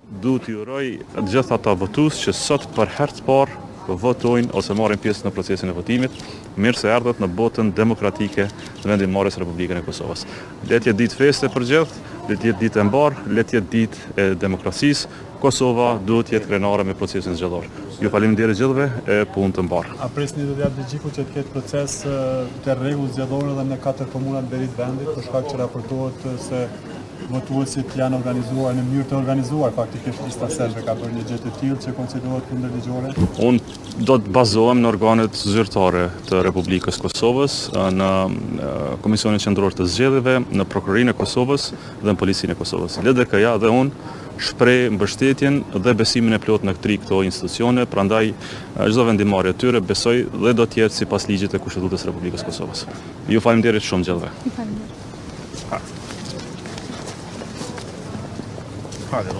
Du t'ju uroj gjithë ata votues që sot për herë të parë votojnë ose marrin pjesë në procesin e votimit, mirë se erdhët në botën demokratike të vendimmarrjes së Republikën e Kosovës. Le të jetë ditë feste për gjithë, le të jetë ditë e mbarë, le të jetë ditë e demokracisë. Kosova duhet të jetë krenare me procesin zgjedhor. Ju faleminderit gjithëve e punë të mbarë. A presni do t'jap Gjiku që të ketë proces të rregull zgjedhor edhe në 4 komunat deri të vendit, për shkak që raportohet se votuesit janë organizuar në mënyrë të organizuar, faktikisht lista selve ka bërë një gjë të tillë që konsiderohet kundërligjore. Unë do të bazohem në organet zyrtare të Republikës Kosovës, në Komisionin Qendror të Zgjedhjeve, në Prokurorinë e Kosovës dhe në Policinë e Kosovës. LDK-ja dhe unë shpreh mbështetjen dhe besimin e plotë në këto institucione, prandaj çdo vendimmarrje e tyre besoj dhe do të jetë sipas ligjit të Kushtetues së Republikës Kosovës. Ju faleminderit shumë gjithëve. Faleminderit. Hajde,